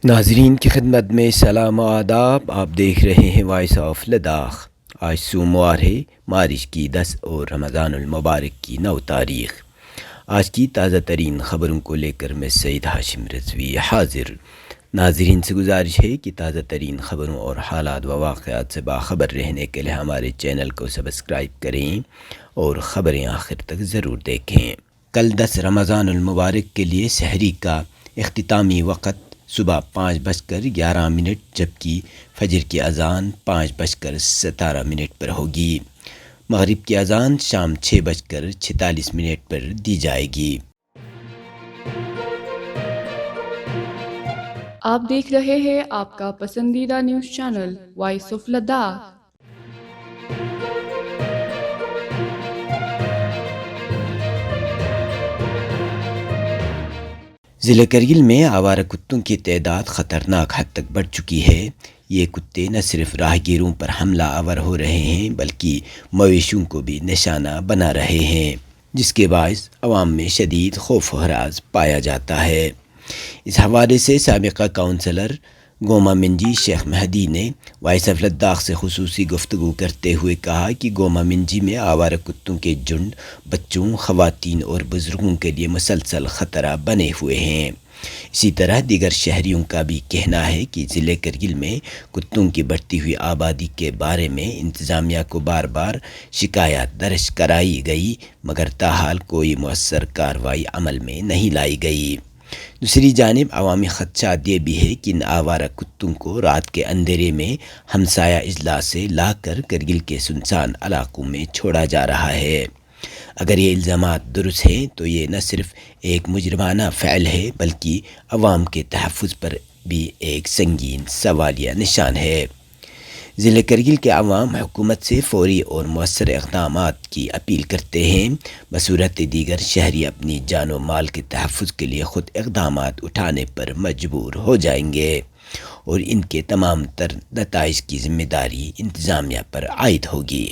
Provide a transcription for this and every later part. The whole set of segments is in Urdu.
ناظرین کی خدمت میں سلام و آداب. آپ دیکھ رہے ہیں وائس آف لداخ. آج سوموار ہے، مارچ کی 10 اور رمضان المبارک کی 9 تاریخ. آج کی تازہ ترین خبروں کو لے کر میں سعید ہاشم رضوی حاضر. ناظرین سے گزارش ہے کہ تازہ ترین خبروں اور حالات و واقعات سے باخبر رہنے کے لیے ہمارے چینل کو سبسکرائب کریں اور خبریں آخر تک ضرور دیکھیں. کل 10 رمضان المبارک کے لیے سحری کا اختتامی وقت صبح 5:11 جبکہ فجر کی اذان 5:17 پر ہوگی. مغرب کی اذان شام 6:46 پر دی جائے گی. آپ دیکھ رہے ہیں آپ کا پسندیدہ news channel voice of Ladakh. ضلع کرگل میں آوارہ کتوں کی تعداد خطرناک حد تک بڑھ چکی ہے. یہ کتے نہ صرف راہگیروں پر حملہ آور ہو رہے ہیں بلکہ مویشیوں کو بھی نشانہ بنا رہے ہیں، جس کے باعث عوام میں شدید خوف و ہراس پایا جاتا ہے. اس حوالے سے سابقہ کونسلر گوما منجی شیخ مہدی نے وائس آف لداخ سے خصوصی گفتگو کرتے ہوئے کہا کہ گوما منجی میں آوارہ کتوں کے جھنڈ بچوں، خواتین اور بزرگوں کے لیے مسلسل خطرہ بنے ہوئے ہیں. اسی طرح دیگر شہریوں کا بھی کہنا ہے کہ ضلع کرگل میں کتوں کی بڑھتی ہوئی آبادی کے بارے میں انتظامیہ کو بار بار شکایات درج کرائی گئی مگر تاحال کوئی مؤثر کارروائی عمل میں نہیں لائی گئی. دوسری جانب عوامی خدشات یہ بھی ہے کہ ان آوارہ کتوں کو رات کے اندھیرے میں ہمسایہ اضلاع سے لا کر کرگل کے سنسان علاقوں میں چھوڑا جا رہا ہے. اگر یہ الزامات درست ہیں تو یہ نہ صرف ایک مجرمانہ فعل ہے بلکہ عوام کے تحفظ پر بھی ایک سنگین سوالیہ نشان ہے. ضلع کرگل کے عوام حکومت سے فوری اور مؤثر اقدامات کی اپیل کرتے ہیں. بصورت دیگر شہری اپنی جان و مال کے تحفظ کے لیے خود اقدامات اٹھانے پر مجبور ہو جائیں گے اور ان کے تمام تر نتائج کی ذمہ داری انتظامیہ پر عائد ہوگی.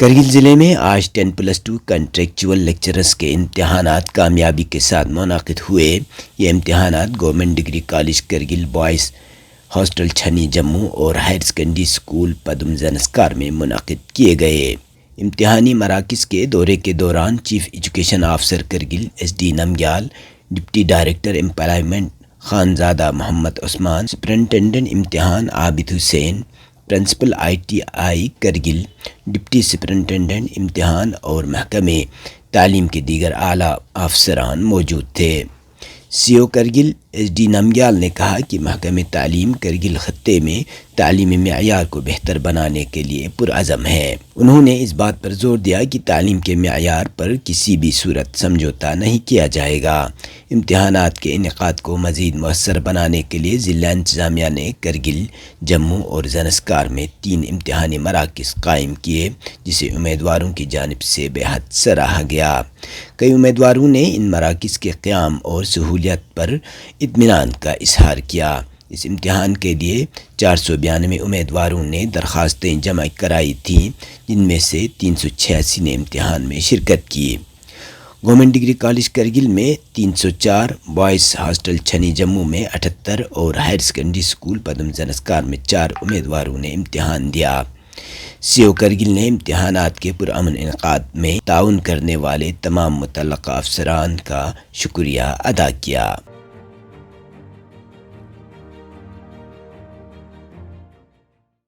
کرگل ضلع میں آج 10+2 کنٹریکچول لیکچررز کے امتحانات کامیابی کے ساتھ منعقد ہوئے. یہ امتحانات government degree college Kargil, boys hostel Channi Jammu اور higher secondary school Padum Zanskar میں منعقد کیے گئے. امتحانی مراکز کے دورے کے دوران chief education officer Kargil S D Namgyal, deputy director employment Khanzada Mohammad Usman, superintendent امتحان Abid Hussain, principal I T I Kargil, deputy superintendent امتحان اور محکمہ تعلیم کے دیگر اعلیٰ افسران موجود تھے. سی او کرگل ایس ڈی نمگیال نے کہا کہ محکمہ تعلیم کرگل خطے میں تعلیمی معیار کو بہتر بنانے کے لیے پرعزم ہے. انہوں نے اس بات پر زور دیا کہ تعلیم کے معیار پر کسی بھی صورت سمجھوتہ نہیں کیا جائے گا. امتحانات کے انعقاد کو مزید مؤثر بنانے کے لیے ضلع انتظامیہ نے کرگل، جموں اور زنسکار میں 3 امتحانی مراکز قائم کیے جسے امیدواروں کی جانب سے بے حد سراہا گیا. کئی امیدواروں نے ان مراکز کے قیام اور سہولیات پر اطمینان کا اظہار کیا. اس امتحان کے لیے 492 امیدواروں نے درخواستیں جمع کرائی تھیں جن میں سے 386 نے امتحان میں شرکت کی. گورنمنٹ ڈگری کالج کرگل میں 304، بوائز ہاسٹل چھنی جموں میں 78 اور higher secondary school Padum Zanskar میں 4 امیدواروں نے امتحان دیا. سی او کرگل نے امتحانات کے پرامن انعقاد میں تعاون کرنے والے تمام متعلقہ افسران کا شکریہ ادا کیا.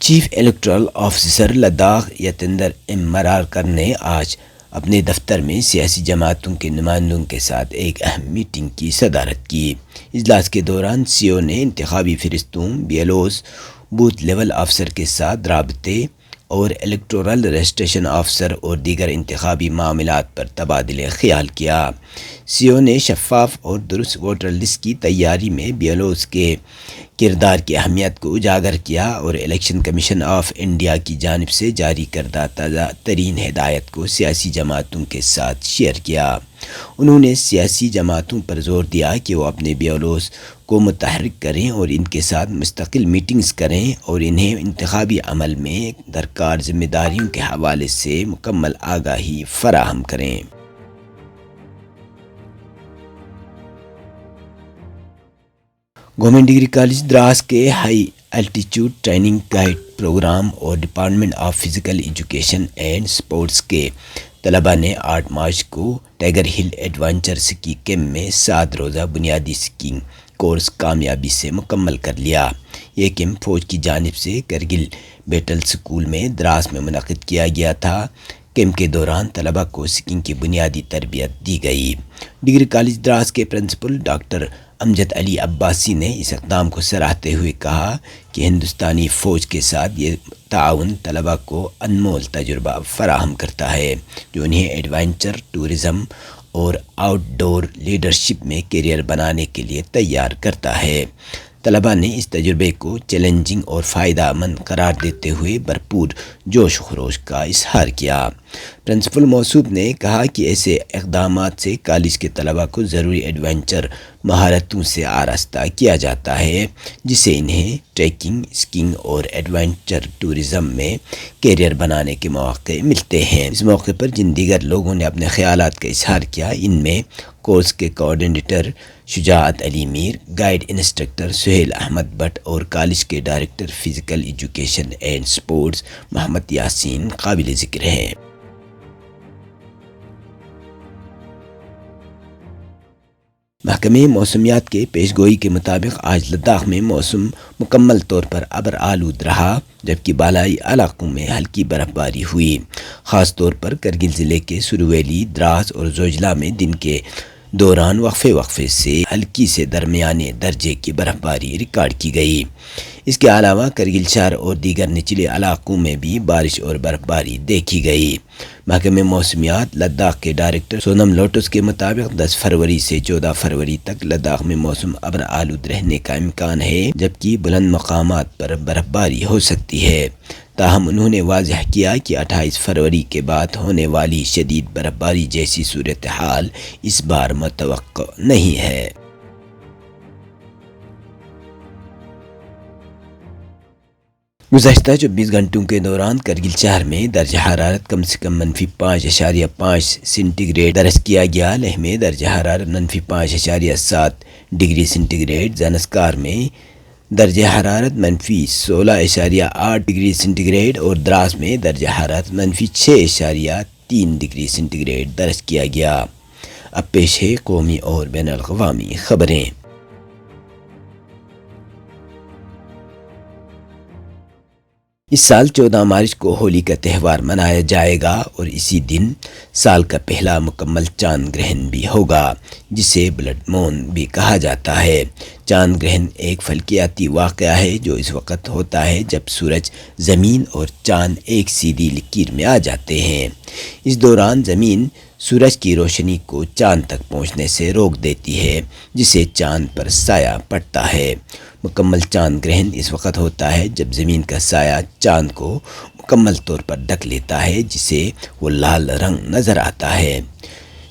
Chief electoral officer Ladakh Yatindra M Murarkar نے آج اپنے دفتر میں سیاسی جماعتوں کے نمائندوں کے ساتھ ایک اہم میٹنگ کی صدارت کی. اجلاس کے دوران سی او نے انتخابی فرستوں، B L Os, booth level افسر کے ساتھ رابطے اور الیکٹورل رجسٹریشن افسر اور دیگر انتخابی معاملات پر تبادلہ خیال کیا. سی او نے شفاف اور درست ووٹر لسٹ کی تیاری میں بی ایل اوز کے کردار کی اہمیت کو اجاگر کیا اور الیکشن کمیشن آف انڈیا کی جانب سے جاری کردہ تازہ ترین ہدایت کو سیاسی جماعتوں کے ساتھ شیئر کیا. انہوں نے سیاسی جماعتوں پر زور دیا کہ وہ اپنے بی ایل اوز کو متحرک کریں اور ان کے ساتھ مستقل میٹنگز کریں اور انہیں انتخابی عمل میں درکار ذمہ داریوں کے حوالے سے مکمل آگاہی فراہم کریں. گورنمنٹ ڈگری کالج دراس کے high altitude training guide programme اور department of physical education and sports کے طلباء نے 8 مارچ کو ٹائیگر ہل ایڈونچر سکی کیمپ میں 7 روزہ بنیادی سکینگ کورس کامیابی سے مکمل کر لیا۔ یہ کیمپ فوج کی جانب سے کرگل بیٹل اسکول میں دراس میں منعقد کیا گیا تھا۔ کیمپ کے دوران طلباء کو سکینگ کی بنیادی تربیت دی گئی۔ ڈگری کالج دراس کے پرنسپل ڈاکٹر امجد علی عباسی نے اس اقدام کو سراہتے ہوئے کہا کہ ہندوستانی فوج کے ساتھ یہ تعاون طلباء کو انمول تجربہ فراہم کرتا ہے جو انہیں ایڈونچر ٹورزم اور آؤٹ ڈور لیڈرشپ میں کیریئر بنانے کے لیے تیار کرتا ہے۔ طلباء نے اس تجربے کو چیلنجنگ اور فائدہ مند قرار دیتے ہوئے بھرپور جوش و خروش کا اظہار کیا۔ پرنسپل موصوف نے کہا کہ ایسے اقدامات سے کالج کے طلباء کو ضروری ایڈونچر مہارتوں سے آراستہ کیا جاتا ہے جس سے انہیں ٹریکنگ، اسکینگ اور ایڈونچر ٹورزم میں کیریئر بنانے کے مواقع ملتے ہیں۔ اس موقع پر جن دیگر لوگوں نے اپنے خیالات کا اظہار کیا، ان میں کورس کے coordinator Shujaat Ali Mir, guide instructor Sohail Ahmad Bhat اور کالج کے director physical education and sports Mohammad Yasin قابل ذکر ہیں۔ محکمہ موسمیات کے پیش گوئی کے مطابق آج لداخ میں موسم مکمل طور پر ابر آلود رہا جبکہ بالائی علاقوں میں ہلکی برف باری ہوئی۔ خاص طور پر کرگل ضلع کے سرویلی، دراس اور زوجلا میں دن کے دوران وقفے سے ہلکی سے درمیانے درجے کی برف باری ریکارڈ کی گئی۔ اس کے علاوہ کرگل شہر اور دیگر نچلے علاقوں میں بھی بارش اور برف باری دیکھی گئی۔ محکمہ موسمیات لداخ کے ڈائریکٹر سونم لوٹس کے مطابق 10 فروری سے 14 فروری تک لداخ میں موسم ابر آلود رہنے کا امکان ہے جبکہ بلند مقامات پر برف باری ہو سکتی ہے۔ تاہم انہوں نے واضح کیا کہ 28 فروری کے بعد ہونے والی شدید برف باری جیسی صورتحال اس بار متوقع نہیں ہے۔ گزشتہ 24 گھنٹوں کے دوران کرگل شہر میں درجہ حرارت کم سے کم -5.5 سینٹی گریڈ درج کیا گیا۔ لیہ میں درجہ حرارت -5.7 ڈگری سینٹی گریڈ، زنسکار میں درجہ حرارت -16.8 ڈگری سینٹی گریڈ اور دراس میں درجہ حرارت -6.3 ڈگری سینٹی گریڈ درج کیا گیا۔ اب پیش ہے قومی اور بین الاقوامی خبریں۔ اس سال 14 مارچ کو ہولی کا تہوار منایا جائے گا اور اسی دن سال کا پہلا مکمل چاند گرہن بھی ہوگا جسے بلڈ مون بھی کہا جاتا ہے۔ چاند گرہن ایک فلکیاتی واقعہ ہے جو اس وقت ہوتا ہے جب سورج، زمین اور چاند ایک سیدھی لکیر میں آ جاتے ہیں۔ اس دوران زمین سورج کی روشنی کو چاند تک پہنچنے سے روک دیتی ہے جس سے چاند پر سایہ پڑتا ہے۔ مکمل چاند گرہن اس وقت ہوتا ہے جب زمین کا سایہ چاند کو مکمل طور پر ڈھک لیتا ہے جسے وہ لال رنگ نظر آتا ہے۔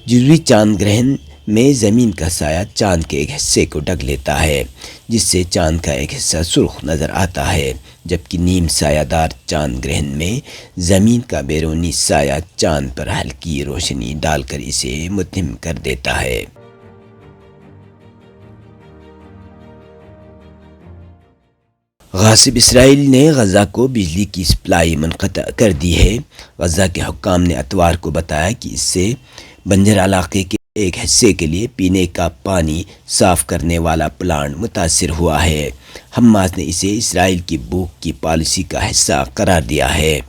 جزوی چاند گرہن میں زمین کا سایہ چاند کے ایک حصے کو ڈھک لیتا ہے جس سے چاند کا ایک حصہ سرخ نظر آتا ہے، جبکہ نیم سایہ دار چاند گرہن میں زمین کا بیرونی سایہ چاند پر ہلکی روشنی ڈال کر اسے مدھم کر دیتا ہے۔ غاصب اسرائیل نے غزہ کو بجلی کی سپلائی منقطع کر دی ہے۔ غزہ کے حکام نے اتوار کو بتایا کہ اس سے بنجر علاقے کے ایک حصے کے لیے پینے کا پانی صاف کرنے والا پلانٹ متاثر ہوا ہے۔ حماس نے اسے اسرائیل کی بھوک کی پالیسی کا حصہ قرار دیا ہے۔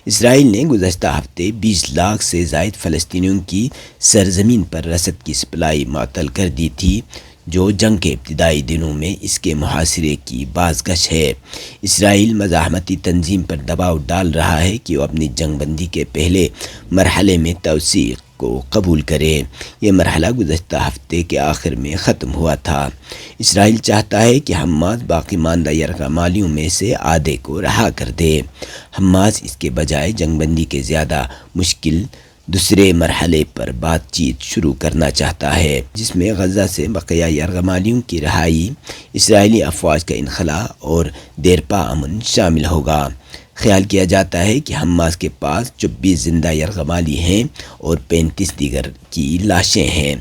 اسرائیل نے گزشتہ ہفتے 20 لاکھ سے زائد فلسطینیوں کی سرزمین پر رسد کی سپلائی معطل کر دی تھی جو جنگ کے ابتدائی دنوں میں اس کے محاصرے کی بازگشت ہے۔ اسرائیل مزاحمتی تنظیم پر دباؤ ڈال رہا ہے کہ وہ اپنی جنگ بندی کے پہلے مرحلے میں توسیع کو قبول کرے۔ یہ مرحلہ گزشتہ ہفتے کے آخر میں ختم ہوا تھا۔ اسرائیل چاہتا ہے کہ حماس باقی ماندہ یرغمالیوں میں سے آدھے کو رہا کر دے۔ حماس اس کے بجائے جنگ بندی کے زیادہ مشکل دوسرے مرحلے پر بات چیت شروع کرنا چاہتا ہے جس میں غزہ سے بقیہ یرغمالیوں کی رہائی، اسرائیلی افواج کا انخلاء اور دیرپا امن شامل ہوگا۔ خیال کیا جاتا ہے کہ حماس کے پاس 24 زندہ یرغمالی ہیں اور 35 دیگر کی لاشیں ہیں۔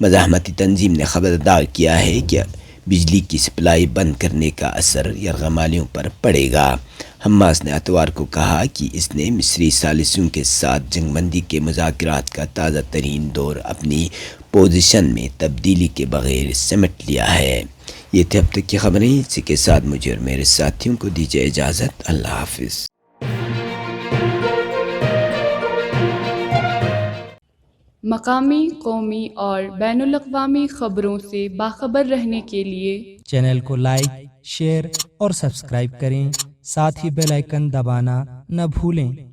مزاحمتی تنظیم نے خبردار کیا ہے کہ بجلی کی سپلائی بند کرنے کا اثر یرغمالیوں پر پڑے گا۔ حماس نے اتوار کو کہا کہ اس نے مصری ثالثیوں کے ساتھ جنگ بندی کے مذاکرات کا تازہ ترین دور اپنی پوزیشن میں تبدیلی کے بغیر سمٹ لیا ہے۔ یہ تھے اب تک کی خبریں، اسی کے ساتھ مجھے اور میرے ساتھیوں کو دیجیے اجازت۔ اللہ حافظ۔ مقامی، قومی اور بین الاقوامی خبروں سے باخبر رہنے کے لیے چینل کو لائک، شیئر اور سبسکرائب کریں، ساتھ ہی بیل آئیکن دبانا نہ بھولیں۔